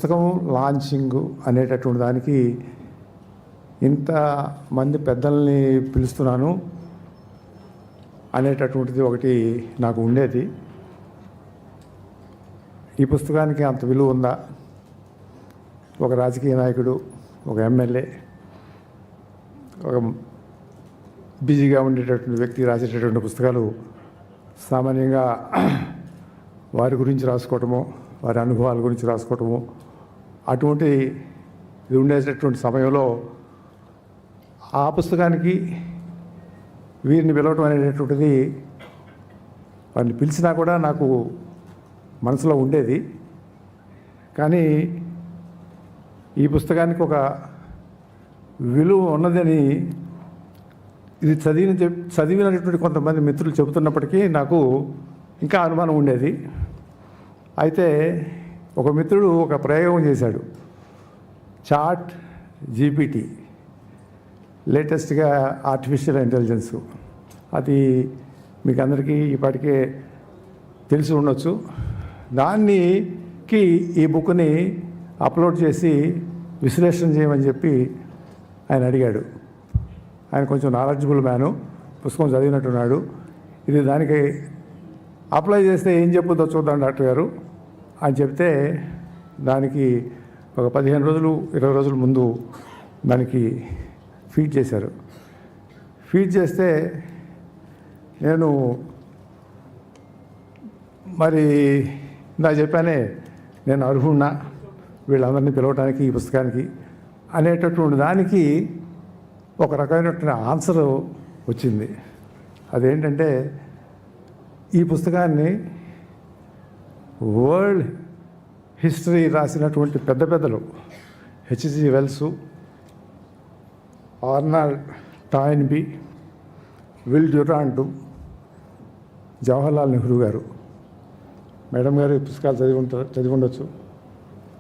పుస్తకం లాంచింగ్ అనేటటువంటి దానికి ఇంతమంది పెద్దల్ని పిలుస్తున్నాను అనేటటువంటిది ఒకటి నాకు ఉండేది. ఈ పుస్తకానికి అంత విలువ ఉందా? ఒక రాజకీయ నాయకుడు, ఒక ఎమ్మెల్యే, ఒక బిజీగా ఉండేటటువంటి వ్యక్తి రాసేటటువంటి పుస్తకాలు సామాన్యంగా వారి గురించి రాసుకోవటము, వారి అనుభవాల గురించి రాసుకోవటము, అటువంటి ఇది ఉండేటటువంటి సమయంలో ఆ పుస్తకానికి వీరిని పిలవటం అనేటటువంటిది వారిని పిలిచినా కూడా నాకు మనసులో ఉండేది. కానీ ఈ పుస్తకానికి ఒక విలువ ఉన్నదని ఇది చదివినటువంటి కొంతమంది మిత్రులు చెబుతున్నప్పటికీ నాకు ఇంకా అనుమానం ఉండేది. అయితే ఒక మిత్రుడు ఒక ప్రయోగం చేశాడు. చాట్ జీపీటీ, లేటెస్ట్గా ఆర్టిఫిషియల్ ఇంటెలిజెన్స్, అది మీకు అందరికీ ఇప్పటికే తెలిసి ఉండొచ్చు. దానికి ఈ బుక్ని అప్లోడ్ చేసి విశ్లేషణ చేయమని చెప్పి ఆయన అడిగాడు. ఆయన కొంచెం నాలెడ్జబుల్ మ్యాను, పుస్తకం చదివినట్టున్నాడు. ఇది దానికి అప్లై చేస్తే ఏం చెప్పుద్దో చూద్దాం డాక్టర్ గారు అని చెప్తే దానికి ఒక 15 రోజులు 20 రోజుల ముందు దానికి ఫీడ్ చేశారు. ఫీడ్ చేస్తే నేను మరి నాకు చెప్పానే నేను అర్హున్నా వీళ్ళందరినీ పిలవటానికి ఈ పుస్తకానికి అనేటటువంటి దానికి ఒక రకమైనటువంటి ఆన్సర్ వచ్చింది. అదేంటంటే ఈ పుస్తకాన్ని వరల్డ్ హిస్టరీ రాసినటువంటి పెద్దలు H G Wells, Arnold Toynbee, Will Durant, Jawaharlal Nehru garu, madam గారు ఈ పుస్తకాలు చదివి ఉండొచ్చు,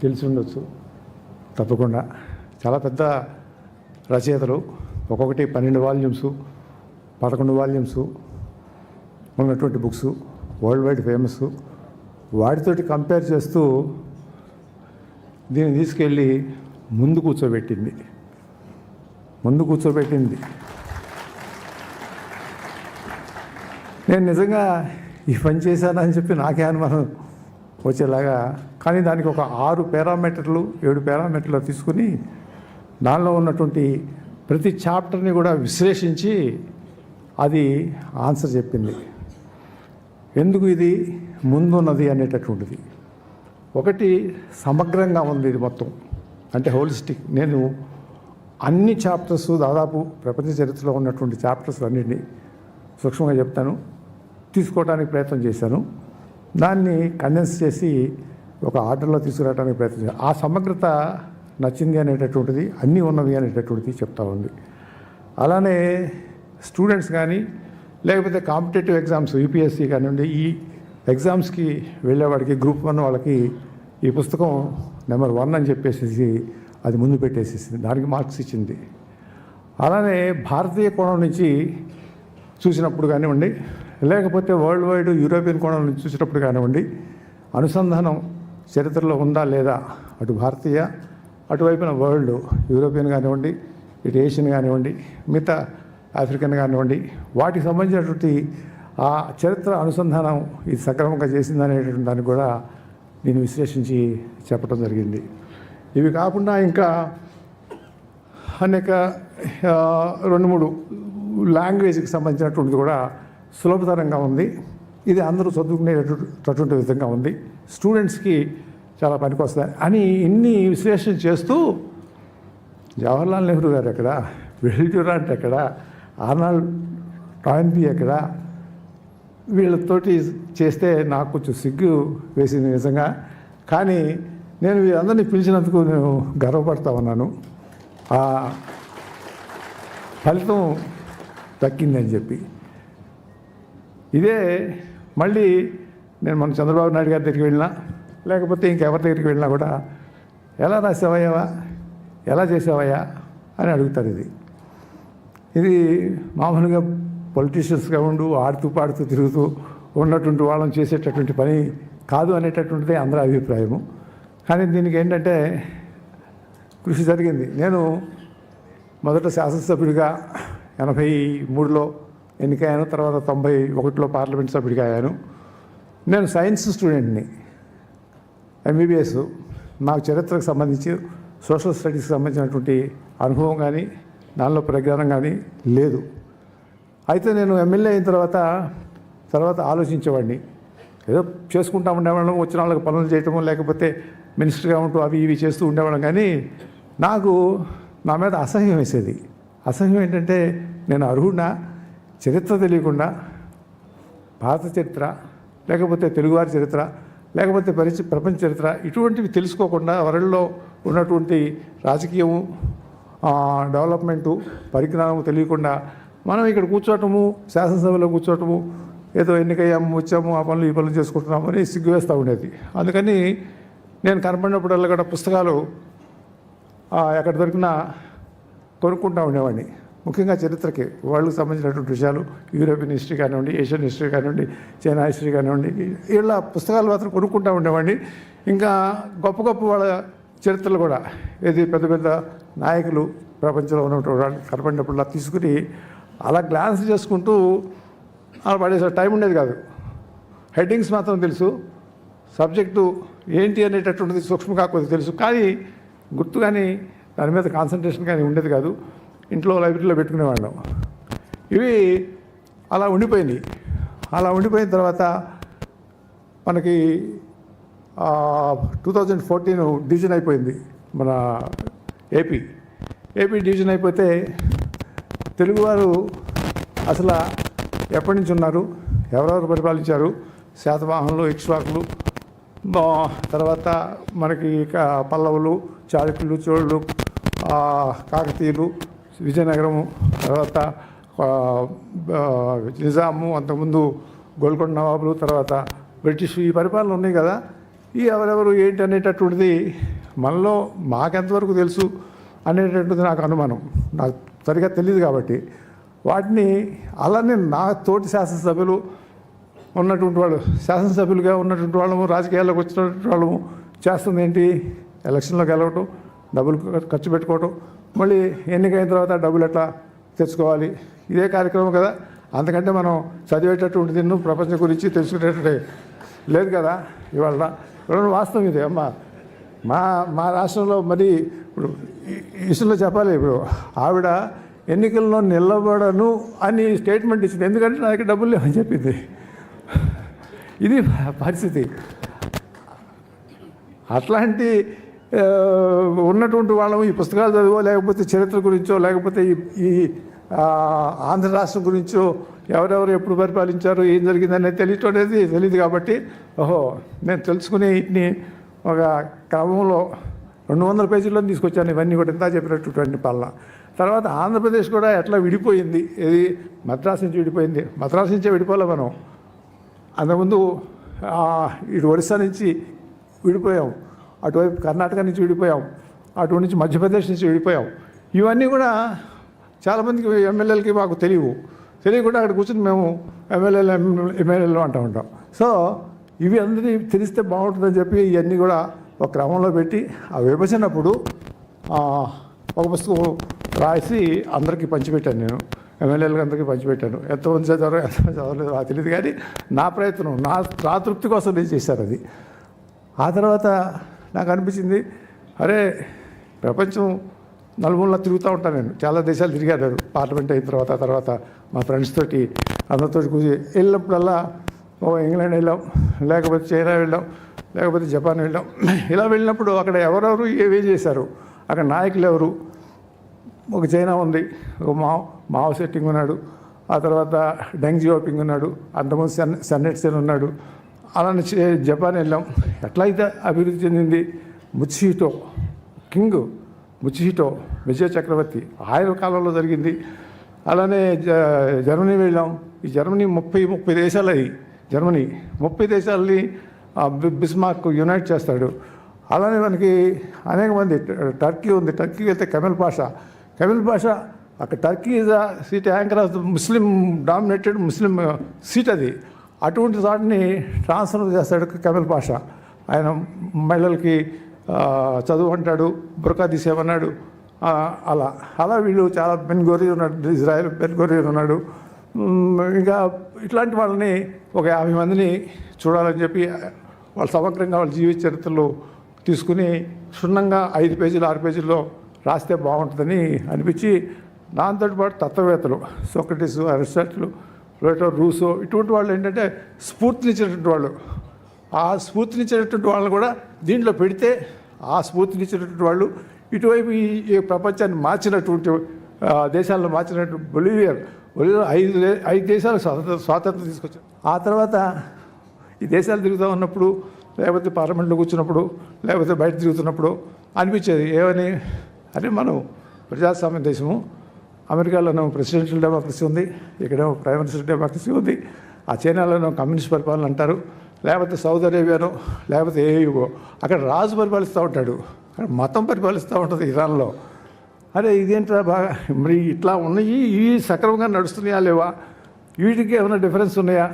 తెలిసి ఉండొచ్చు తప్పకుండా. చాలా పెద్ద రచయితలు, ఒక్కొక్కటి 12 వాల్యూమ్స్ 11 వాల్యూమ్స్ ఉన్నటువంటి బుక్స్, వరల్డ్ వైడ్ ఫేమస్. వాటితోటి కంపేర్ చేస్తూ దీన్ని తీసుకెళ్ళి ముందు కూర్చోబెట్టింది. నేను నిజంగా ఈ పని చేశానని చెప్పి నాకే అనుమానం వచ్చేలాగా. కానీ దానికి ఒక 6 పారామీటర్లు 7 పారామీటర్లు తీసుకుని దానిలో ఉన్నటువంటి ప్రతి చాప్టర్ని కూడా విశ్లేషించి అది ఆన్సర్ చెప్పింది. ఎందుకు ఇది ముందున్నది అనేటటువంటిది. ఒకటి, సమగ్రంగా ఉంది ఇది మొత్తం, అంటే హోలిస్టిక్. నేను అన్ని చాప్టర్స్, దాదాపు ప్రపంచ చరిత్రలో ఉన్నటువంటి చాప్టర్స్ అన్నింటినీ సూక్ష్మంగా చెప్తాను, తీసుకోవడానికి ప్రయత్నం చేశాను. దాన్ని కండెన్స్ చేసి ఒక ఆర్డర్లో తీసుకురావడానికి ప్రయత్నం చేశాను. ఆ సమగ్రత నచ్చింది అనేటటువంటిది, అన్నీ ఉన్నవి అనేటటువంటిది చెప్తా ఉంది. అలానే స్టూడెంట్స్ కానీ, లేకపోతే కాంపిటేటివ్ ఎగ్జామ్స్ యూపీఎస్సీ కానివ్వండి, ఈ ఎగ్జామ్స్కి వెళ్ళేవాడికి గ్రూప్ 1 వాళ్ళకి ఈ పుస్తకం నెంబర్ 1 అని చెప్పేసి అది ముందు పెట్టేసేసింది, దానికి మార్క్స్ ఇచ్చింది. అలానే భారతీయ కోణం నుంచి చూసినప్పుడు కానివ్వండి, లేకపోతే వరల్డ్ వైడ్ యూరోపియన్ కోణం నుంచి చూసినప్పుడు కానివ్వండి, అనుసంధానం చరిత్రలో ఉందా లేదా, అటు భారతీయ అటువైపున వరల్డ్, యూరోపియన్ కానివ్వండి, ఇటు ఏషియన్ కానివ్వండి, మిగతా ఆఫ్రికన్ కానివ్వండి, వాటికి సంబంధించినటువంటి ఆ చరిత్ర అనుసంధానం ఇది సక్రమంగా చేసిందనేటువంటి దాన్ని కూడా నేను విశ్లేషించి చెప్పడం జరిగింది. ఇవి కాకుండా ఇంకా అనేక 2-3 లాంగ్వేజ్కి సంబంధించినటువంటిది కూడా సులభతరంగా ఉంది. ఇది అందరూ చదువుకునేటటువంటి విధంగా ఉంది, స్టూడెంట్స్కి చాలా పనికొస్తాయి అని ఇన్ని విశ్లేషణ చేస్తూ జవహర్లాల్ నెహ్రూ గారు ఎక్కడ, విల్ డ్యూరాంట్ ఎక్కడ, ఆర్నాల్డ్ టాయిన్బీ ఎక్కడ, వీళ్ళతోటి చేస్తే నాకు కొంచెం సిగ్గు వేసింది నిజంగా. కానీ నేను వీళ్ళందరినీ పిలిచినందుకు నేను గర్వపడతా ఉన్నాను. ఆ ఫలితం దక్కిందని చెప్పి. ఇదే మళ్ళీ నేను మన చంద్రబాబు నాయుడు గారి దగ్గరికి వెళ్ళినా, లేకపోతే ఇంకెవరి దగ్గరికి వెళ్ళినా కూడా ఎలా రాసావయ్యావా, ఎలా చేసావయ్యా అని అడుగుతారు. ఇది మామూలుగా పొలిటీషియన్స్గా ఆడుతూ పాడుతూ తిరుగుతూ ఉన్నటువంటి వాళ్ళని చేసేటటువంటి పని కాదు అనేటటువంటిదే అందరి అభిప్రాయము. కానీ దీనికి ఏంటంటే కృషి జరిగింది. నేను మొదట శాసనసభ్యుడిగా 83లో ఎన్నికయ్యాను. తర్వాత 91లో పార్లమెంట్ సభ్యుడిగా అయ్యాను. నేను సైన్స్ స్టూడెంట్ని, ఎంబీబీఎస్. నాకు చరిత్రకు సంబంధించి సోషల్ స్టడీస్కి సంబంధించినటువంటి అనుభవం కానీ దానిలో ప్రజ్ఞానం కానీ లేదు. అయితే నేను ఎమ్మెల్యే అయిన తర్వాత ఆలోచించేవాడిని. ఏదో చేసుకుంటా ఉండేవాళ్ళం, వచ్చిన వాళ్ళకి పనులు చేయటము, లేకపోతే మినిస్టర్గా ఉంటూ అవి ఇవి చేస్తూ ఉండేవాళ్ళం. కానీ నాకు నా మీద అసహ్యం వేసేది. అసహ్యం ఏంటంటే నేను అర్హుడినా, చరిత్ర తెలియకుండా భారత చరిత్ర, లేకపోతే తెలుగువారి చరిత్ర, లేకపోతే ప్రపంచ చరిత్ర ఇటువంటివి తెలుసుకోకుండా వరల్డ్లో ఉన్నటువంటి రాజకీయము, డెవలప్మెంటు, పరిజ్ఞానము తెలియకుండా మనం ఇక్కడ కూర్చోవటము, శాసనసభలో కూర్చోవటము, ఏదో ఎన్నికయ్యాము, వచ్చాము, ఆ పనులు ఈ పనులు చేసుకుంటున్నాము అని సిగ్గు వేస్తూ ఉండేది. అందుకని నేను కనపడినప్పుడల్లా కూడా పుస్తకాలు ఎక్కడ దొరికినా కొనుక్కుంటూ ఉండేవాడిని. ముఖ్యంగా చరిత్రకి, వాళ్ళకి సంబంధించినటువంటి విషయాలు, యూరోపియన్ హిస్టరీ కానివ్వండి, ఏషియన్ హిస్టరీ కానివ్వండి, చైనా హిస్టరీ కానివ్వండి, ఇలా పుస్తకాలు మాత్రం కొనుక్కుంటూ ఉండేవాడిని. ఇంకా గొప్ప గొప్ప వాళ్ళ చరిత్రలు కూడా, ఏది పెద్ద పెద్ద నాయకులు ప్రపంచంలో ఉన్నటువంటి వాళ్ళు కనపడినప్పుడల్లా తీసుకుని అలా గ్లాన్స్ చేసుకుంటూ అలా పడేసే టైం ఉండేది కాదు. హెడ్డింగ్స్ మాత్రం తెలుసు, సబ్జెక్టు ఏంటి అనేటటువంటిది సూక్ష్మంగా కొద్దిగా తెలుసు, కానీ గుర్తు కానీ దాని మీద కాన్సన్ట్రేషన్ కానీ ఉండేది కాదు. ఇంట్లో లైబ్రరీలో పెట్టుకునేవాళ్ళం. ఇవి అలా ఉండిపోయింది. అలా ఉండిపోయిన తర్వాత మనకి 2014 డివిజన్ అయిపోయింది. మన ఏపీ డివిజన్ అయిపోతే తెలుగువారు అసలు ఎప్పటి నుంచి ఉన్నారు, ఎవరెవరు పరిపాలించారు, శాతవాహనులు, ఇక్ష్వాకులు, తర్వాత మనకి పల్లవులు, చాళుక్యులు, చోళులు, కాకతీయులు, విజయనగరము, తర్వాత నిజాము, అంతకుముందు గోల్కొండ నవాబులు, తర్వాత బ్రిటిష్, ఈ పరిపాలన ఉన్నాయి కదా. ఈ ఎవరెవరు ఏంటి అనేటటువంటిది మనలో మాకెంతవరకు తెలుసు అనేటటువంటిది నాకు అనుమానం. నాకు సరిగా తెలియదు కాబట్టి వాటిని అలానే నా తోటి శాసనసభ్యులు ఉన్నటువంటి వాళ్ళు, శాసనసభ్యులుగా ఉన్నటువంటి వాళ్ళము, రాజకీయాల్లోకి వచ్చినటువంటి వాళ్ళము చేస్తుంది ఏంటి, ఎలక్షన్లో గెలవటం, డబ్బులు ఖర్చు పెట్టుకోవటం, మళ్ళీ ఎన్నికైన తర్వాత డబ్బులు ఎట్లా తెచ్చుకోవాలి, ఇదే కార్యక్రమం కదా. అంతకంటే మనం చదివేటటువంటిది ప్రపంచం గురించి తెలుసుకునేటట్టు లేదు కదా. ఇవాళ వాస్తవం ఇది అమ్మ. మా రాష్ట్రంలో మరి ఇప్పుడు ఈ విషయంలో చెప్పాలి. ఇప్పుడు ఆవిడ ఎన్నికల్లో నిలబడను అని స్టేట్మెంట్ ఇచ్చింది. ఎందుకంటే నా దగ్గర డబ్బులు లేవని చెప్పింది. ఇది పరిస్థితి. అట్లాంటి ఉన్నటువంటి వాళ్ళము ఈ పుస్తకాలు చదివో, లేకపోతే చరిత్ర గురించో, లేకపోతే ఈ ఆంధ్ర రాష్ట్రం గురించో, ఎవరెవరు ఎప్పుడు పరిపాలించారు, ఏం జరిగిందనేది తెలియటం అనేది తెలియదు. కాబట్టి నేను తెలుసుకునే వీటిని ఒక క్రమంలో 200 పేజీల్లో తీసుకొచ్చాను. ఇవన్నీ కూడా ఇంత చెప్పినటువంటి పాలన. తర్వాత ఆంధ్రప్రదేశ్ కూడా ఎట్లా విడిపోయింది, ఏది మద్రాసు నుంచి విడిపోయింది. మద్రాసు నుంచే విడిపోలే మనం. అంతకుముందు ఇటు ఒరిస్సా నుంచి విడిపోయాం, అటువైపు కర్ణాటక నుంచి విడిపోయాం, అటు నుంచి మధ్యప్రదేశ్ నుంచి విడిపోయాం. ఇవన్నీ కూడా చాలామందికి ఎమ్మెల్యేలకి మాకు తెలియకుండా అక్కడ కూర్చొని మేము ఎమ్మెల్యేలు అంటూ ఉంటాం. సో ఇవి అందరినీ తెలిస్తే బాగుంటుందని చెప్పి ఇవన్నీ కూడా ఒక క్రమంలో పెట్టి ఆ విభజనప్పుడు ఒక పుస్తకం రాసి అందరికీ పంచిపెట్టాను. నేను ఎమ్మెల్యేలకు అందరికీ పంచిపెట్టాను. ఎంతమంది చదివారో ఎంతమంది చదవలేదు నాకు తెలియదు, కానీ నా ప్రయత్నం, నా తృప్తి కోసం నేను చేశాను అది. ఆ తర్వాత నాకు అనిపించింది, అరే ప్రపంచం నలుమూలలా తిరుగుతూ ఉంటాను నేను. చాలా దేశాలు తిరిగాను పార్లమెంట్ అయిన తర్వాత మా ఫ్రెండ్స్ తోటి అందరితో కూర్చి వెళ్ళినప్పుడల్లా ఇంగ్లాండ్ వెళ్ళాం, లేకపోతే చైనా వెళ్ళాం, లేకపోతే జపాన్ వెళ్ళాం. ఇలా వెళ్ళినప్పుడు అక్కడ ఎవరెవరు ఏమేం చేశారు, అక్కడ నాయకులు ఎవరు. ఒక చైనా ఉంది, ఒక మావో సెట్టింగ్ ఉన్నాడు, ఆ తర్వాత డెంగ్ జియోపింగ్ ఉన్నాడు, అంతకుముందు సన్నెట్ సెన్ ఉన్నాడు. అలానే జపాన్ వెళ్ళాం. ఎట్లా అయితే అభివృద్ధి చెందింది, ముచిహిటో విజయ చక్రవర్తి ఆయన కాలంలో జరిగింది. అలానే జర్మనీ వెళ్ళాం. ఈ జర్మనీ 30 దేశాలు, అవి జర్మనీ 30 దేశాలని బిస్మార్క్ యునైట్ చేస్తాడు. అలానే మనకి అనేక మంది, టర్కీ ఉంది, టర్కీ వెళ్తే కెమెల్ పాషా అక్కడ Turkey is the seat anchor of the Muslim dominated Muslim seat అది. అటువంటి వాటిని ట్రాన్స్ఫర్ చేస్తాడు కెమెల్ పాషా. ఆయన మహిళలకి చదువు అంటాడు, బురకా తీసేమన్నాడు. అలా అలా వీళ్ళు చాలా బెన్ గూరియన్ ఉన్నాడు, ఇజ్రాయెల్ బెన్ గూరియన్ ఉన్నాడు. ఇంకా ఇట్లాంటి వాళ్ళని ఒక 50 మందిని చూడాలని చెప్పి వాళ్ళ సమగ్రంగా వాళ్ళ జీవిత చరిత్రలు తీసుకుని క్షుణ్ణంగా 5 పేజీలు 6 పేజీల్లో రాస్తే బాగుంటుందని అనిపించి, దాంతో పాటు తత్వవేత్తలు సోక్రటీస్, అరిస్టాటిల్, ప్లేటో, రూసో ఇటువంటి వాళ్ళు ఏంటంటే స్ఫూర్తినిచ్చినటువంటి వాళ్ళు. ఆ స్ఫూర్తినిచ్చినటువంటి వాళ్ళని కూడా దీంట్లో పెడితే ఆ స్ఫూర్తినిచ్చినటువంటి వాళ్ళు ఇటువైపు ఈ ప్రపంచాన్ని మార్చినటువంటి దేశాలను మార్చినటువంటి బొలివియా 5 దేశాలకు స్వాతంత్రం తీసుకొచ్చారు. ఆ తర్వాత ఈ దేశాలు తిరుగుతూ ఉన్నప్పుడు, లేకపోతే పార్లమెంట్లో కూర్చున్నప్పుడు, లేకపోతే బయట తిరుగుతున్నప్పుడు అనిపించేది ఏమని, అరే మనం ప్రజాస్వామ్య దేశము, అమెరికాలోనూ ప్రెసిడెన్షియల్ డెమోక్రసీ ఉంది, ఇక్కడేమో ప్రైమ్ మినిస్టర్ డెమోక్రసీ ఉంది, ఆ చైనాలోనూ కమ్యూనిస్ట్ పరిపాలన అంటారు, లేకపోతే సౌదీ అరేబియానో లేకపోతే ఏయుగో అక్కడ రాజు పరిపాలిస్తూ ఉంటాడు, అక్కడ మతం పరిపాలిస్తూ ఉంటుంది ఇరాన్లో. అరే ఇదేంట్రా బాగా మరి ఇట్లా ఉన్నాయి, ఈ సక్రమంగా నడుస్తున్నాయా లేవా, వీటికి ఏమైనా డిఫరెన్స్ ఉన్నాయా,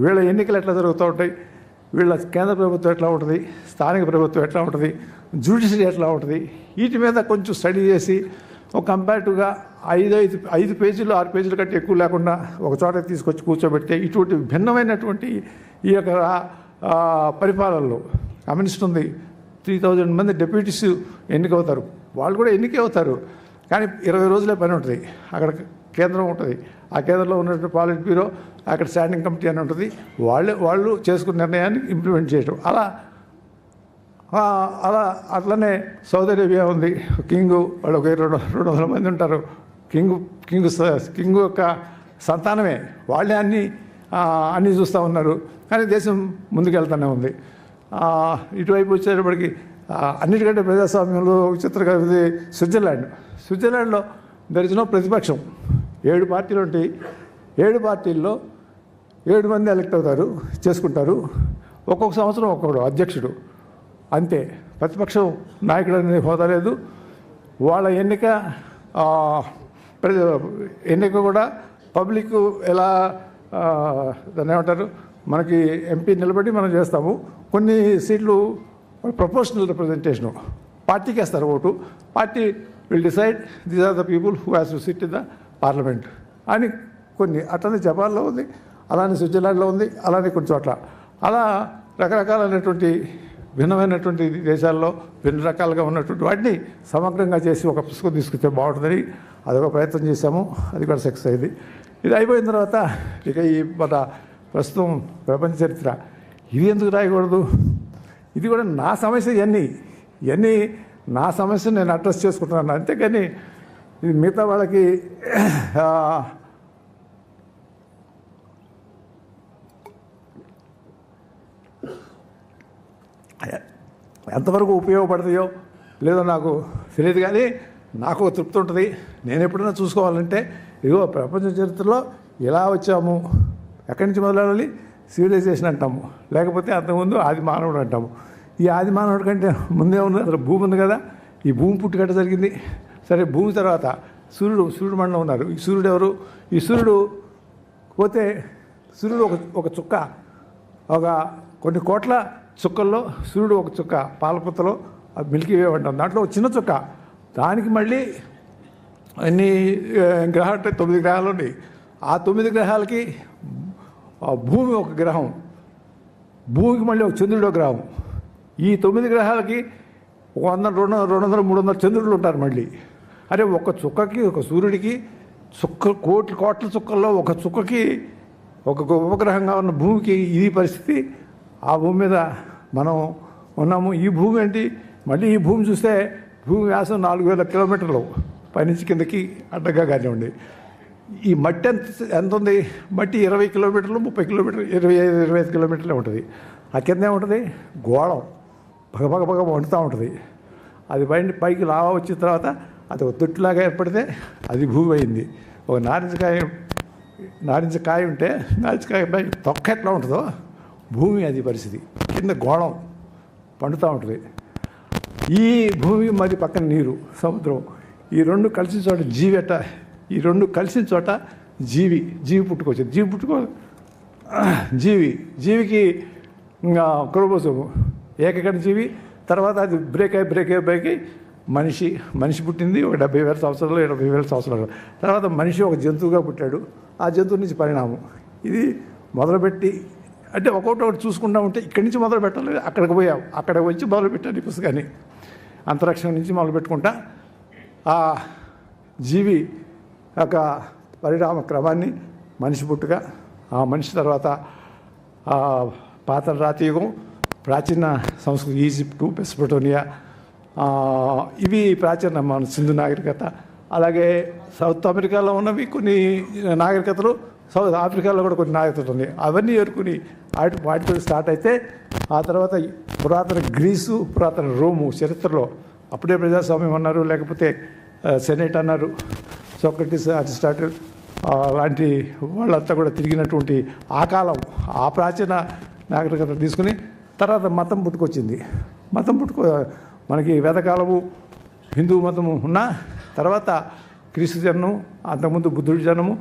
వీళ్ళ ఎన్నికలు ఎట్లా జరుగుతూ ఉంటాయి, వీళ్ళ కేంద్ర ప్రభుత్వం ఎట్లా ఉంటుంది, స్థానిక ప్రభుత్వం ఎట్లా ఉంటుంది, జ్యుడిషియరీ ఎట్లా ఉంటుంది, వీటి మీద కొంచెం స్టడీ చేసి ఒక కంపారిటివ్గా 5 పేజీలు 6 పేజీల కంటే ఎక్కువ లేకుండా ఒక చోట తీసుకొచ్చి కూర్చోబెడితే ఇటువంటి భిన్నమైనటువంటి ఈ యొక్క పరిపాలనలో కమ్యూనిస్ట్ ఉంది, 3000 మంది డెప్యూటీస్ ఎన్నికవుతారు, వాళ్ళు కూడా ఎన్నికే అవుతారు, కానీ 20 రోజులే పని ఉంటుంది. అక్కడ కేంద్రం ఉంటుంది, ఆ కేంద్రంలో ఉన్నటువంటి పాలిట్ బ్యూరో, అక్కడ స్టాండింగ్ కమిటీ అని ఉంటుంది, వాళ్ళు చేసుకున్న నిర్ణయాన్ని ఇంప్లిమెంట్ చేయడం. అట్లనే సౌదీ అరేబియా ఉంది, కింగు, వాళ్ళు ఒక 200 మంది ఉంటారు, కింగు యొక్క సంతానమే, వాళ్ళే అన్నీ చూస్తూ ఉన్నారు, కానీ దేశం ముందుకెళ్తూనే ఉంది. ఇటువైపు వచ్చేటప్పటికి అన్నిటికంటే ప్రజాస్వామ్యంలో విచిత్రంగా ఇది స్విట్జర్లాండ్లో దర్ ఇస్ నో ప్రతిపక్షం. 7 పార్టీలు ఉంటాయి, 7 పార్టీల్లో 7 మంది ఎలక్ట్ అవుతారు, చేసుకుంటారు, ఒక్కొక్క సంవత్సరం ఒక్కొక్కడు అధ్యక్షుడు, అంతే. ప్రతిపక్షం నాయకుడు అనేది హోదా లేదు. వాళ్ళ ఎన్నిక కూడా పబ్లిక్ ఎలా దాన్ని ఏమంటారు, మనకి ఎంపీ నిలబడి మనం చేస్తాము, కొన్ని సీట్లు ప్రపోర్షనల్ రిప్రజెంటేషను, పార్టీకి వేస్తారు vote, party will decide these are the people who has to sit in the parliament అని కొన్ని. అట్లనే జపాన్లో ఉంది, అలానే స్విట్జర్లాండ్లో ఉంది, అలానే కొన్ని చోట్ల అలా రకరకాలైనటువంటి భిన్నమైనటువంటి దేశాల్లో భిన్న రకాలుగా ఉన్నటువంటి వాటిని సమగ్రంగా చేసి ఒక పుస్తకం తీసుకొస్తే బాగుంటుందని అదొక ప్రయత్నం చేశాము. అది కూడా సక్సెస్ అయింది. ఇది అయిపోయిన తర్వాత ఇక ఈ మన ప్రస్తుతం ప్రపంచ చరిత్ర, ఇది ఎందుకు రాయకూడదు, ఇది కూడా నా సమస్య, ఇవన్నీ నా సమస్య నేను అడ్రస్ చేసుకుంటున్నాను, అంతేకాని ఇది మిగతా వాళ్ళకి ఎంతవరకు ఉపయోగపడతాయో లేదో నాకు తెలియదు, కానీ నాకు ఒక తృప్తి ఉంటుంది. నేను ఎప్పుడైనా చూసుకోవాలంటే ఇదిగో ప్రపంచ చరిత్రలో ఎలా వచ్చాము, ఎక్కడి నుంచి మొదలవ్వాలి, సివిలైజేషన్ అంటాము, లేకపోతే అంతకుముందు ఆది మానవుడు అంటాము. ఈ ఆది మానవుడి కంటే ముందే ఉంది, అసలు భూమి ఉంది కదా, ఈ భూమి పుట్టుకట్ట జరిగింది. సరే, భూమి తర్వాత సూర్యుడు మండలం ఉన్నారు. ఈ సూర్యుడు ఎవరు, ఈ సూర్యుడు పోతే సూర్యుడు ఒక చుక్క, ఒక కొన్ని కోట్ల చుక్కల్లో సూర్యుడు ఒక చుక్క, పాలపుత్తలో మిల్కీ వే అంటాం, దాంట్లో ఒక చిన్న చుక్క, దానికి మళ్ళీ అన్ని గ్రహాలు అంటే 9 గ్రహాలు ఉన్నాయి. ఆ 9 గ్రహాలకి భూమి ఒక గ్రహం, భూమికి మళ్ళీ ఒక చంద్రుడు గ్రహం. ఈ 9 గ్రహాలకి 100, 200, 300 చంద్రులు ఉంటారు మళ్ళీ. అరే ఒక చుక్కకి, ఒక సూర్యుడికి కోట్ల చుక్కల్లో ఒక చుక్కకి ఒక ఉపగ్రహంగా ఉన్న భూమికి ఇది పరిస్థితి. ఆ భూమి మీద మనం ఉన్నాము. ఈ భూమి ఏంటి, మళ్ళీ ఈ భూమి చూస్తే భూమి వ్యాసం 4000 కిలోమీటర్లు పైనుంచి కిందకి అడ్డగా కానివ్వండి. ఈ మట్టి ఎంత ఉంది, మట్టి 20 కిలోమీటర్లు, 30 కిలోమీటర్లు, 25 కిలోమీటర్లే ఉంటుంది. ఆ కింద ఏముంటుంది, గోళం పగ వండుతూ ఉంటుంది. అది పైకి లావా వచ్చిన తర్వాత అది ఒక తొట్టులాగా ఏర్పడితే అది భూమి అయింది. ఒక నారింజకాయ ఉంటే నారింజకాయ పై తొక్క ఎట్లా ఉంటుందో భూమి అది పరిస్థితి. కింద గోళం పండుతూ ఉంటుంది. ఈ భూమి మరి పక్కన నీరు, సముద్రం, ఈ రెండు కలిసిన చోట జీవి ఈ రెండు కలిసిన చోట జీవి పుట్టుకొచ్చింది. జీవికి క్రోమోసోము, ఏకకణ జీవి, తర్వాత అది బ్రేక్ అయ్యి మనిషి పుట్టింది ఒక 70,000 సంవత్సరాలు 80,000 సంవత్సరాలు. తర్వాత మనిషి ఒక జంతువుగా పుట్టాడు. ఆ జంతువు నుంచి పరిణామం. ఇది మొదలుపెట్టి అంటే ఒక్కొక్కటి చూసుకుంటా ఉంటే ఇక్కడి నుంచి మొదలు పెట్టాలి, అక్కడికి పోయాం, అక్కడికి వచ్చి మొదలు పెట్టాను ఈ పుస్తకాన్ని. అంతరిక్షం నుంచి మొదలు పెట్టుకుంటా ఆ జీవి యొక్క పరిణామ క్రమాన్ని, మనిషి పుట్టుక, ఆ మనిషి తర్వాత పాత రాతి యుగం, ప్రాచీన సంస్కృతి ఈజిప్టు, మెసొపొటేమియా, ఇవి ప్రాచీన మన సింధు నాగరికత. అలాగే సౌత్ అమెరికాలో ఉన్నవి కొన్ని నాగరికతలు, సౌత్ ఆఫ్రికాలో కూడా కొన్ని నాగరికతలు ఉన్నాయి. అవన్నీ ఏరుకుని వాటితో స్టార్ట్ అయితే ఆ తర్వాత పురాతన గ్రీసు, పురాతన రోము చరిత్రలో అప్పుడే ప్రజాస్వామ్యం అన్నారు, లేకపోతే సెనేట్ అన్నారు, సోక్రటీస్, అరిస్టాటిల్ లాంటి వాళ్ళంతా కూడా తిరిగినటువంటి ఆ కాలం, ఆ ప్రాచీన నాగరికత తీసుకుని తర్వాత మతం పుట్టుకొచ్చింది. మనకి వేదకాలము హిందూ మతము ఉన్న తర్వాత క్రీస్తు జన్మం, అంతకుముందు బుద్ధుడి జన్మము,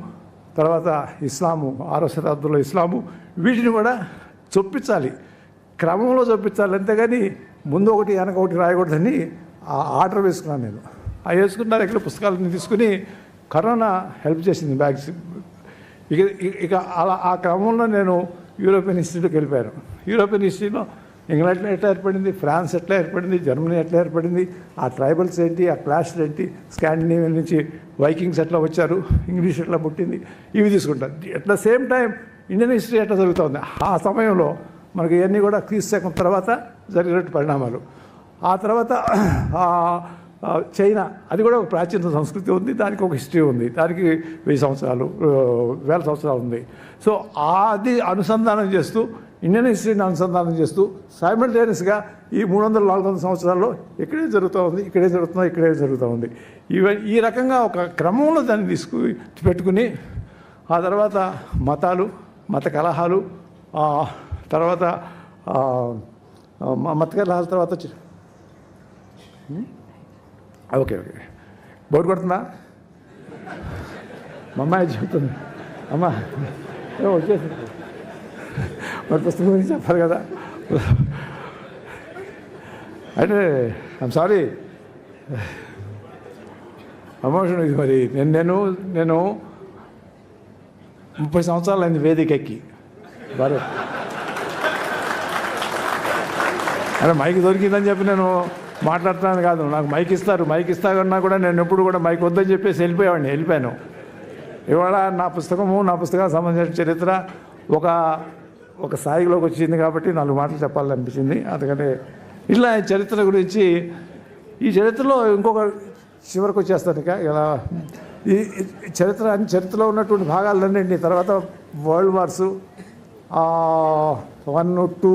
తర్వాత ఇస్లాము 6వ శతాబ్దంలో ఇస్లాము. వీటిని కూడా చొప్పించాలి, క్రమంలో చొప్పించాలి. అంతేగాని ముందు ఒకటి వెనక ఒకటి రాయకూడదని ఆ ఆర్డర్ వేసుకున్నాను నేను. ఆ వేసుకున్న దగ్గర పుస్తకాలను తీసుకుని కరోనా హెల్ప్ చేసింది బ్యాగ్స్. ఇక అలా ఆ క్రమంలో నేను యూరోపియన్ హిస్టరీలోకి వెళ్ళిపోయాను. యూరోపియన్ హిస్టరీలో ఇంగ్లాండ్ ఎట్లా ఏర్పడింది, ఫ్రాన్స్ ఎట్లా ఏర్పడింది, జర్మనీ ఎట్లా ఏర్పడింది, ఆ ట్రైబల్స్ ఏంటి, ఆ క్లాస్లు ఏంటి, స్కాండినేవియా నుంచి వైకింగ్స్ ఎట్లా వచ్చారు, ఇంగ్లీష్ ఎట్లా పుట్టింది, ఇవి తీసుకుంటాను. At the same time Indian history ఎట్లా జరుగుతుంది, ఆ సమయంలో మనకి ఇవన్నీ కూడా క్రీస్తు శకం తర్వాత జరిగినట్టు పరిణామాలు. ఆ తర్వాత చైనా, అది కూడా ఒక ప్రాచీన సంస్కృతి ఉంది, దానికి ఒక హిస్టరీ ఉంది, దానికి 1000 సంవత్సరాలు 1000 సంవత్సరాలు ఉంది. సో అది అనుసంధానం చేస్తూ, ఇండియన్ హిస్టరీని అనుసంధానం చేస్తూ సైమల్టేనియస్గా ఈ 300-400 సంవత్సరాల్లో ఇక్కడే జరుగుతూ ఉంది. ఈ రకంగా ఒక క్రమంలో దాన్ని పెట్టుకుని ఆ తర్వాత మతాలు, మత కలహాలు, తర్వాత మత కలహాల తర్వాత ఓకే బోర్డు కొడుతుందా? మా అమ్మాయి చెప్తుంది, అమ్మా వచ్చేసి మరి పుస్తకం గురించి చెప్పాలి కదా. అంటే ఐమ్ సారీ, ఎమోషన్ ఇది. మరి నేను 30 సంవత్సరాలు అయింది వేదిక ఎక్కి. బాగా అంటే మైక్ దొరికిందని చెప్పి నేను మాట్లాడుతున్నాను కాదు. నాకు మైక్ ఇస్తారన్నా కూడా నేను ఎప్పుడు కూడా మైక్ వద్దని చెప్పేసి వెళ్ళిపోయాను. ఇవాళ నా పుస్తకానికి సంబంధించిన చరిత్ర ఒక స్థాయిలోకి వచ్చింది కాబట్టి 4 మాటలు చెప్పాలనిపించింది. అందుకని ఇలా చరిత్ర గురించి, ఈ చరిత్రలో ఇంకొక చివరికి వచ్చేస్తాను. ఇక ఇలా ఈ చరిత్రలో ఉన్నటువంటి భాగాలన్నింటినీ తర్వాత వరల్డ్ వార్స్ 1, 2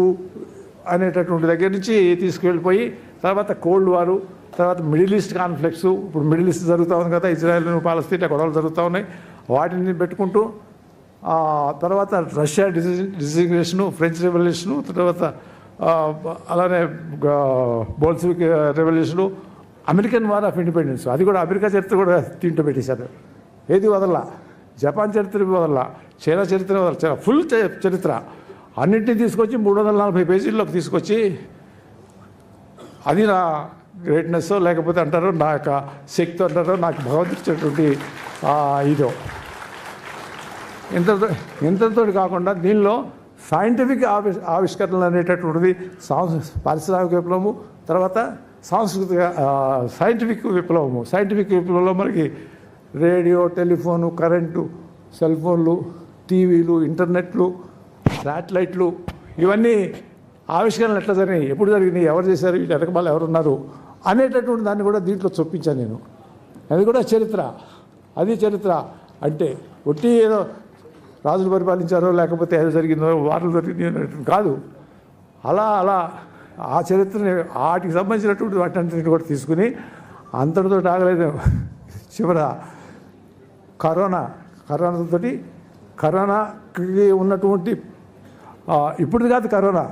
అనేటటువంటి దగ్గర నుంచి తీసుకువెళ్ళిపోయి తర్వాత కోల్డ్ వారు, తర్వాత మిడిల్ ఈస్ట్ కాన్ఫ్లిక్ట్స్, ఇప్పుడు మిడిల్ ఈస్ట్ జరుగుతూ ఉంది కదా, ఇజ్రాయెల్ పాలస్తీనా గొడవలు జరుగుతూ ఉన్నాయి, వాటిని పెట్టుకుంటూ తర్వాత రష్యా డిజిగ్నేషను, ఫ్రెంచ్ రెవల్యూషను, తర్వాత అలానే Bolshevik revolution, American war of independence, అది కూడా అమెరికా చరిత్ర కూడా దీంట్లో పెట్టేశారు. ఏది వదల్లా, జపాన్ చరిత్ర వదల్లా, చైనా చరిత్ర వదల, ఫుల్ చరిత్ర అన్నింటినీ తీసుకొచ్చి 340 పేజీల్లోకి తీసుకొచ్చి, అది నా గ్రేట్నెస్ లేకపోతే అంటారో నా యొక్క శక్తి అంటారో, నాకు భగవంతుడిచ్చినటువంటి ఇదో. ఇంతతో కాకుండా దీనిలో సైంటిఫిక్ ఆవిష్కరణలు అనేటటువంటిది పారిశ్రామిక విప్లవము, తర్వాత సాంస్కృతిక సైంటిఫిక్ విప్లవంలో మనకి రేడియో, టెలిఫోను, కరెంటు, సెల్ ఫోన్లు, టీవీలు, ఇంటర్నెట్లు, శాటిలైట్లు, ఇవన్నీ ఆవిష్కరణలు ఎట్లా జరిగినాయి, ఎప్పుడు జరిగినాయి, ఎవరు చేశారు, వీటి వెనకమాల ఎవరున్నారు అనేటటువంటి దాన్ని కూడా దీంట్లో చొప్పించాను నేను. అది కూడా చరిత్ర. అది చరిత్ర అంటే ఒట్టి ఏదో రాజులు పరిపాలించారో లేకపోతే ఏదో జరిగిందో వార్తలు జరిగింది అనేటువంటి కాదు. అలా ఆ చరిత్రని వాటికి సంబంధించినటువంటి వాటిని కూడా తీసుకుని అంతటితో ఆగలేదు. చివర కరోనాతోటి ఉన్నటువంటి ఇప్పుడు కాదు కరోనా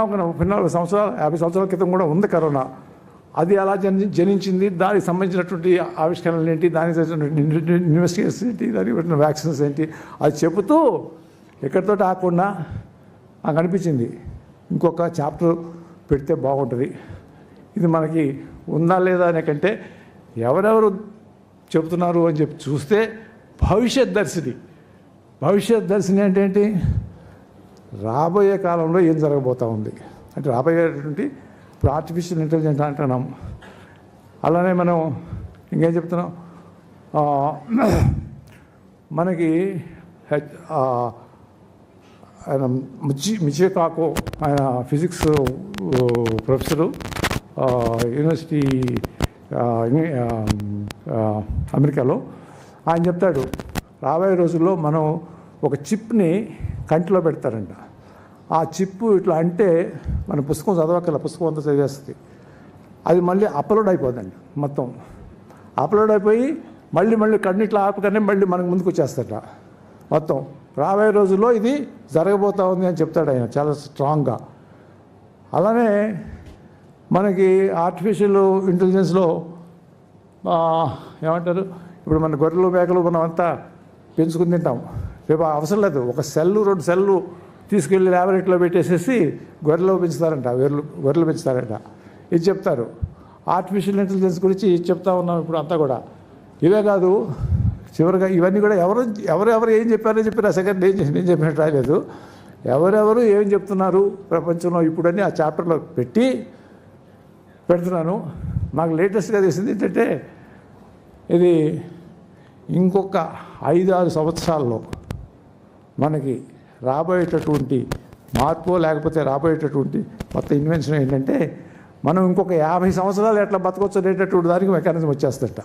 ఒక 34 సంవత్సరాలు 50 సంవత్సరాల క్రితం కూడా ఉంది కరోనా. అది అలా జనించింది, దానికి సంబంధించినటువంటి ఆవిష్కరణలు ఏంటి, దానికి ఇన్వెస్టిగేషన్స్ ఏంటి, దానికి పెట్టిన వ్యాక్సిన్స్ ఏంటి, అది చెబుతూ ఎక్కడితో ఆకుండా నాకు అనిపించింది ఇంకొక చాప్టర్ పెడితే బాగుంటుంది. ఇది మనకి ఉందా లేదా అనే కంటే ఎవరెవరు చెబుతున్నారు అని చెప్పి చూస్తే భవిష్యత్ దర్శిని అంటే ఏంటి, రాబోయే కాలంలో ఏం జరగబోతూ ఉంది అంటే రాబోయేటువంటి ఇప్పుడు ఆర్టిఫిషియల్ ఇంటెలిజెన్స్ అంటున్నాం. అలానే మనం ఇంకేం చెప్తున్నాం, మనకి ఆయన మిచికాకో ఆయన ఫిజిక్స్ ప్రొఫెసరు యూనివర్సిటీ అమెరికాలో ఆయన చెప్తాడు, రాబోయే రోజుల్లో మనం ఒక చిప్ని కంటిలో పెడతారంట. ఆ చిప్పు ఇట్లా అంటే మన పుస్తకం చదవక్కల పుస్తకం అంతా చదివేస్తుంది. అది మళ్ళీ అప్లోడ్ అయిపోదండి, మొత్తం అప్లోడ్ అయిపోయి మళ్ళీ కన్నిట్లో ఆపకనే మళ్ళీ మనకు ముందుకు వచ్చేస్తాడ మొత్తం. రాబోయే రోజుల్లో ఇది జరగబోతూ ఉంది అని చెప్తాడు ఆయన చాలా స్ట్రాంగ్గా. అలానే మనకి ఆర్టిఫిషియల్ ఇంటెలిజెన్స్లో ఏమంటారు, ఇప్పుడు మన గొర్రెలు మేకలు మనం అంతా పెంచుకుని తింటాం. రేపు అవసరం లేదు, ఒక సెల్లు 2 సెల్లు తీసుకెళ్ళి ల్యాబొరేటరీలో పెట్టేసేసి గొర్రెలు పెంచుతారంట. ఇది చెప్తారు. ఆర్టిఫిషియల్ ఇంటెలిజెన్స్ గురించి చెప్తా ఉన్నాం ఇప్పుడు అంతా కూడా. ఇవే కాదు, చివరిగా ఇవన్నీ కూడా ఎవరెవరు ఏం చెప్పారో చెప్పారు. సెకండ్ నేను చెప్పినట్టు రాలేదు. ఎవరెవరు ఏం చెప్తున్నారు ప్రపంచంలో ఇప్పుడని ఆ చాప్టర్లో పెడుతున్నాను. నాకు లేటెస్ట్గా తెలిసింది ఏంటంటే, ఇది ఇంకొక 5-6 సంవత్సరాల్లో మనకి రాబోయేటటువంటి మార్పు లేకపోతే రాబోయేటటువంటి కొత్త ఇన్వెన్షన్ ఏంటంటే, మనం ఇంకొక 50 సంవత్సరాలు ఎట్లా బతకొచ్చు అనేటటువంటి దానికి మెకానిజం వచ్చేస్తట.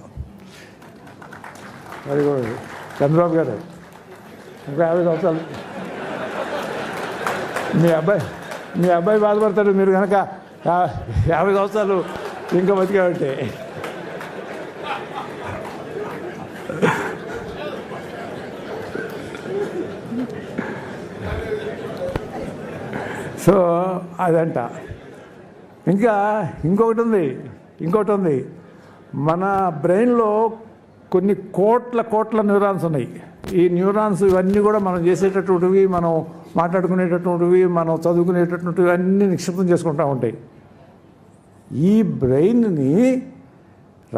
అది కూడా చంద్రబాబు గారు ఇంకా 50 సంవత్సరాలు మీ అబ్బాయి బాధపడతాడు మీరు కనుక 50 సంవత్సరాలు ఇంకా బతికాబట్టే. సో అదంట. ఇంకా ఇంకొకటి ఉంది, మన బ్రెయిన్లో కొన్ని కోట్ల న్యూరాన్స్ ఉన్నాయి. ఈ న్యూరాన్స్ ఇవన్నీ కూడా మనం చేసేటటువంటివి, మనం మాట్లాడుకునేటటువంటివి, మనం చదువుకునేటటువంటివి అన్నీ నిక్షిప్తం చేసుకుంటూ ఉంటాయి. ఈ బ్రెయిన్ని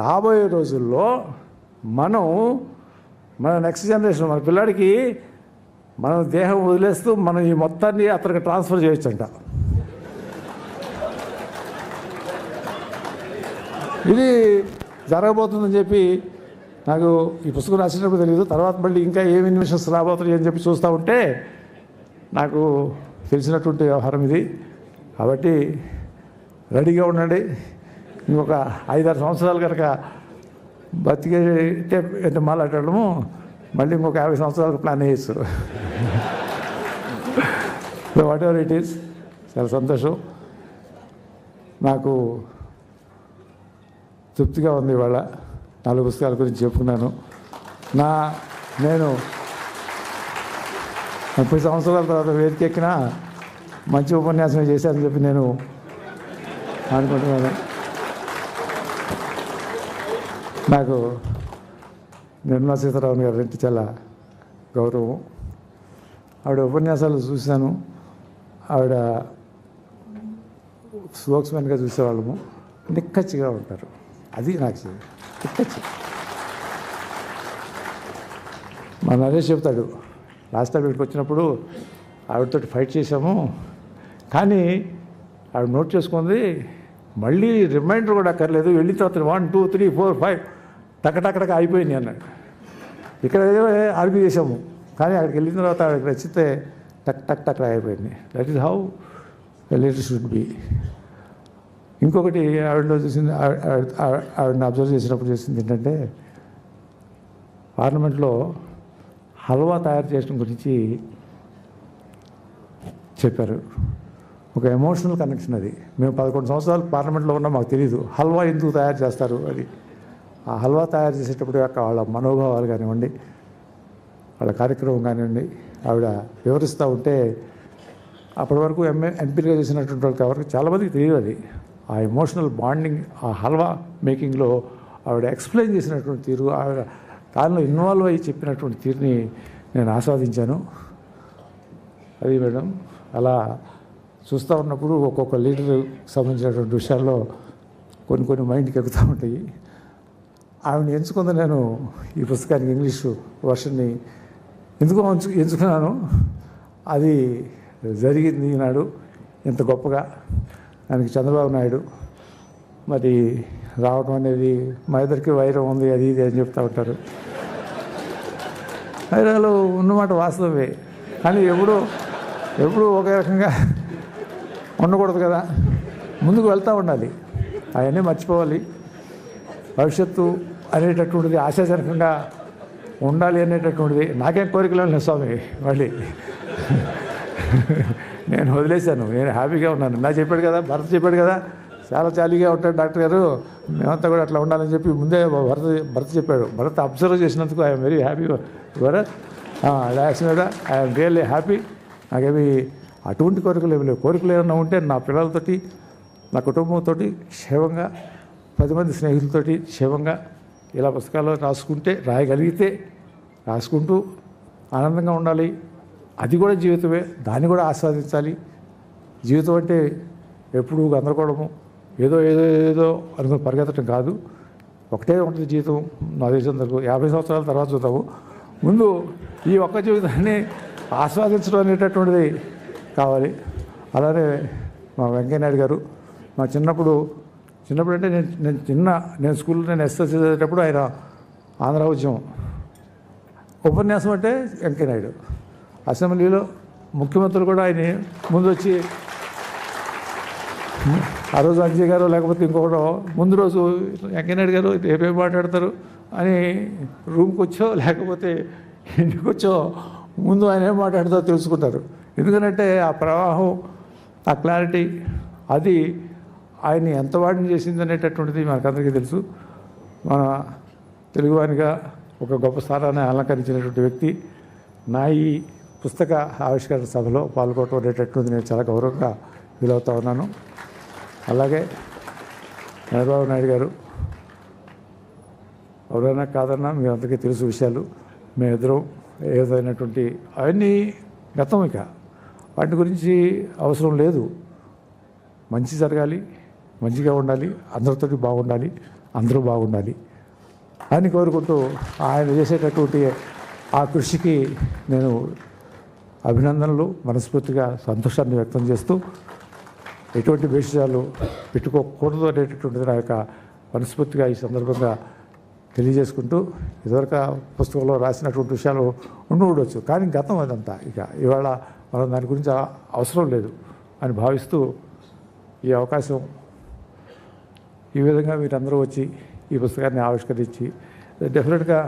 రాబోయే రోజుల్లో మన నెక్స్ట్ జనరేషన్ మన పిల్లాడికి మన దేహం వదిలేస్తూ మనం ఈ మొత్తాన్ని అతనికి ట్రాన్స్ఫర్ చేయొచ్చంట. ఇది జరగబోతుందని చెప్పి నాకు ఈ పుస్తకం రాసినప్పుడు తెలియదు. తర్వాత మళ్ళీ ఇంకా ఏమి ఇన్వెన్షన్స్ రాబోతున్నాయి అని చెప్పి చూస్తూ ఉంటే నాకు తెలిసినటువంటి వ్యవహారం ఇది. కాబట్టి రెడీగా ఉండండి. ఇంకొక 5-6 సంవత్సరాలు కనుక బతికే అంటే మాట్లాడము, మళ్ళీ ఇంకొక 50 సంవత్సరాలకు ప్లాన్ చేయొచ్చు. వాట్ ఎవర్ ఇట్ ఈస్, చాలా సంతోషం. నాకు తృప్తిగా ఉంది. ఇవాళ 4 పుస్తకాల గురించి చెప్పుకున్నాను. నేను 30 సంవత్సరాల తర్వాత వేదిక ఎక్కినా మంచి ఉపన్యాసం చేశానని చెప్పి నేను అనుకుంటున్నాను. నాకు నిర్మలా సీతారామన్ గారు అంటే చాలా గౌరవం. ఆవిడ ఉపన్యాసాలు చూశాను. ఆవిడ స్పోక్స్మెన్గా చూసేవాళ్ళము. నిక్కచ్చిగా ఉంటారు. అది నాకు నిక్కచ్చి. మా నరేష్ చెప్తాడు, లాస్ట్ టైం ఇక్కడికి వచ్చినప్పుడు ఆవిడతో ఫైట్ చేశాము, కానీ ఆవిడ నోట్ చేసుకుంది, మళ్ళీ రిమైండర్ కూడా అక్కర్లేదు, వెళ్ళిన తర్వాత 1 2 3 4 5 టక్కటక్కడక అయిపోయింది అన్నాడు. ఇక్కడ ఆర్గ్యూ చేసాము, కానీ అక్కడికి వెళ్ళిన తర్వాత ఆవిడకి నచ్చితే టక్ అయిపోయింది. That is how leader should be. ఇంకొకటి ఆవిడలో చూసింది, ఆవిడని అబ్జర్వ్ చేసినప్పుడు చేసింది ఏంటంటే, పార్లమెంట్లో హల్వా తయారు చేయడం గురించి చెప్పారు. ఒక ఎమోషనల్ కనెక్షన్ అది. మేము 11 సంవత్సరాలు పార్లమెంట్లో ఉన్నాం, మాకు తెలియదు హల్వా ఎందుకు తయారు చేస్తారు అది. ఆ హల్వా తయారు చేసేటప్పుడు వాళ్ళ మనోభావాలు కానివ్వండి, వాళ్ళ కార్యక్రమం కానివ్వండి, ఆవిడ వివరిస్తూ ఉంటే అప్పటి వరకు ఎంపీలుగా చేసినటువంటి వాళ్ళకి ఎవరికి చాలామందికి తెలియదు అది. ఆ ఎమోషనల్ బాండింగ్, ఆ హల్వా మేకింగ్లో ఆవిడ ఎక్స్ప్లెయిన్ చేసినటువంటి తీరు, ఆవిడ దానిలో ఇన్వాల్వ్ అయ్యి చెప్పినటువంటి తీరుని నేను ఆస్వాదించాను. అది మేడం, అలా చూస్తూ ఉన్నప్పుడు ఒక్కొక్క లీడర్ సంబంధించినటువంటి విషయాల్లో కొన్ని మైండ్కి ఎక్కుతూ ఉంటాయి. ఆవిడని ఎంచుకుంది నేను ఈ పుస్తకానికి ఇంగ్లీషు వర్షన్ని ఎందుకో ఎంచుకున్నాను. అది జరిగింది ఈనాడు ఇంత గొప్పగా. దానికి చంద్రబాబు నాయుడు మరి రావడం అనేది మా ఇద్దరికి వైరం ఉంది, అది ఇది అని చెప్తూ ఉంటారు. వైరాలు ఉన్నమాట వాస్తవమే, కానీ ఎప్పుడూ ఒకే రకంగా ఉండకూడదు కదా, ముందుకు వెళ్తూ ఉండాలి. అవన్నీ మర్చిపోవాలి. భవిష్యత్తు అనేటటువంటిది ఆశాజనకంగా ఉండాలి అనేటటువంటిది నాకేం కోరికలు లేదు స్వామి. మళ్ళీ నేను వదిలేశాను, నేను హ్యాపీగా ఉన్నాను. నా చెప్పాడు కదా, భరత్ చెప్పాడు కదా, చాలా జాలీగా ఉంటాడు డాక్టర్ గారు, మేమంతా కూడా అట్లా ఉండాలని చెప్పి ముందే భరత్ చెప్పాడు. భరత్ అబ్జర్వ్ చేసినందుకు ఐఎమ్ వెరీ హ్యాపీ భరత్. యాక్చువల్గా ఐఎమ్ రియల్లీ హ్యాపీ. నాకేమి అటువంటి కోరికలు ఏమి లేవు. కోరికలు ఏమైనా ఉంటే నా పిల్లలతోటి, నా కుటుంబంతో క్షేమంగా, 10 మంది స్నేహితులతోటి క్షేమంగా ఇలా పుస్తకాలు రాయగలిగితే రాసుకుంటూ ఆనందంగా ఉండాలి. అది కూడా జీవితమే, దాన్ని కూడా ఆస్వాదించాలి. జీవితం అంటే ఎప్పుడూ గందరగోళము, ఏదో అనుకుని పరిగెత్తడం కాదు. ఒకటే ఉంటుంది జీవితం. నా దేశం 50 సంవత్సరాల తర్వాత చూద్దాము. ముందు ఈ ఒక్క జీవితాన్ని ఆస్వాదించడం అనేటటువంటిది కావాలి. అలానే మా వెంకయ్యనాయుడు గారు మా చిన్నప్పుడు అంటే నేను స్కూల్లో ఎస్ఎస్సీ చదివేటప్పుడు ఆయన ఆంధ్ర ఉద్యమం ఉపన్యాసం అంటే వెంకయ్యనాయుడు. అసెంబ్లీలో ముఖ్యమంత్రులు కూడా ఆయన ముందు వచ్చి, ఆ రోజు అంజయ్ గారు లేకపోతే ఇంకొకటో ముందు రోజు వెంకయ్యనాయుడు గారు రేపేం మాట్లాడతారు అని రూమ్కి వచ్చో లేకపోతే ఇంటికి వచ్చో ముందు ఆయన ఏం మాట్లాడతారో తెలుసుకుంటారు. ఎందుకంటే ఆ ప్రవాహం, ఆ క్లారిటీ, అది ఆయన్ని ఎంత వాడిని చేసింది అనేటటువంటిది మనకందరికీ తెలుసు. మన తెలుగువానిగా ఒక గొప్ప స్థానాన్ని అలంకరించినటువంటి వ్యక్తి. నా ఈ పుస్తక ఆవిష్కరణ సభలో పాల్గొనడం అనేటటువంటిది నేను చాలా గౌరవంగా ఫీల్ అవుతా ఉన్నాను. అలాగే చంద్రబాబు నాయుడు గారు ఎవరైనా కాదన్నా మీ అందరికీ తెలుసు విషయాలు. మేమిద్దరం ఏదైనటువంటి అవన్నీ గతం, ఇక వాటి గురించి అవసరం లేదు. మంచి జరగాలి, మంచిగా ఉండాలి, అందరితోటి బాగుండాలి, అందరూ బాగుండాలి అని కోరుకుంటూ ఆయన చేసేటటువంటి ఆ కృషికి నేను అభినందనలు, మనస్ఫూర్తిగా సంతోషాన్ని వ్యక్తం చేస్తూ, ఎటువంటి విషయాలు పెట్టుకోకూడదు అనేటటువంటిది నా యొక్క మనస్ఫూర్తిగా ఈ సందర్భంగా తెలియజేసుకుంటూ, ఇదివరకు పుస్తకంలో రాసినటువంటి విషయాలు ఉండవచ్చు, కానీ గతం అదంతా. ఇక ఇవాళ మనం దాని గురించి అవసరం లేదు అని భావిస్తూ, ఈ అవకాశం ఈ విధంగా మీరందరూ వచ్చి ఈ పుస్తకాన్ని ఆవిష్కరించి, డెఫినెట్గా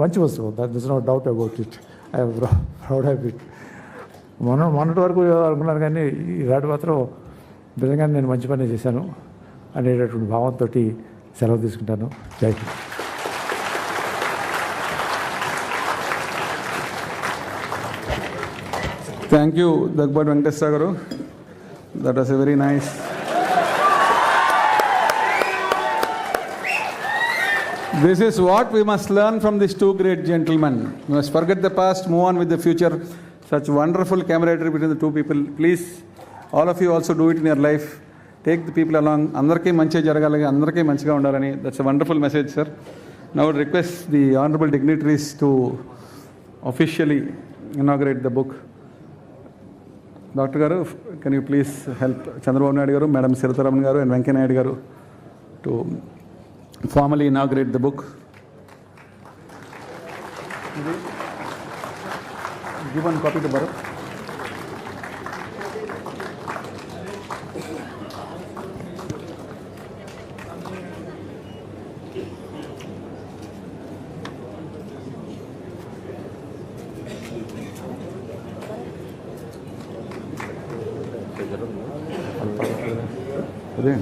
మంచి పుస్తకం, that is no doubt about it. I'm proud of it. మొన్నటి వరకు అనుకున్నాను, కానీ ఈనాడు మాత్రం నిజంగా నేను మంచి పని చేశాను అనేటటువంటి భావంతో సెలవు తీసుకుంటాను. జై Hind. Thank you, Dagbad Venkateswara garu. That was a very nice. This is what we must learn from these two great gentlemen. We must forget the past, move on with the future. Such wonderful camaraderie between the two people. Please, all of you also do it in your life. Take the people along. Andarki manchi jaragalagi, andarki manchiga undalani. That's a wonderful message, sir. Now I would request the honorable dignitaries to officially inaugurate the book. Dr. Garu, can you please help Chandrababu Naidu Garu, Madam Siratharaman Garu and Venkaiah Naidu Garu to formally inaugurate the book? Give one copy to Bharat. అదే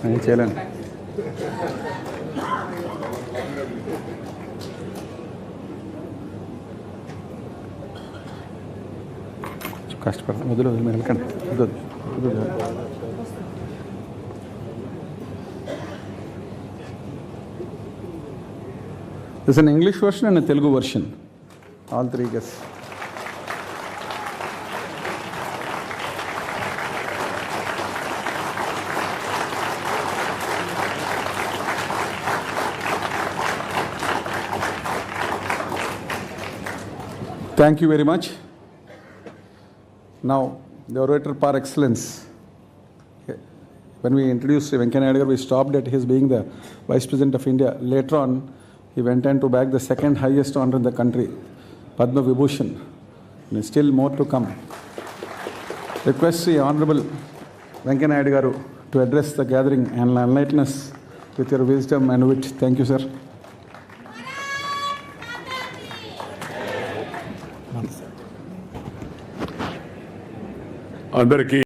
నేను చేయలేను. కష్టపడతాను. వదిలే మీరు వెళ్ళకండి. There's an English version and a Telugu version. All three guests. Thank you very much. Now, the orator par excellence. When we introduced Venkaiah Naidu, we stopped at his being the Vice President of India. Later on, he went on to bag the second highest honor in the country, Padma Vibhushan. And still more to come. Request the Honorable Venkaiah Naidu garu to address the gathering and enlighten us with your wisdom and wit. Thank you, sir. అందరికీ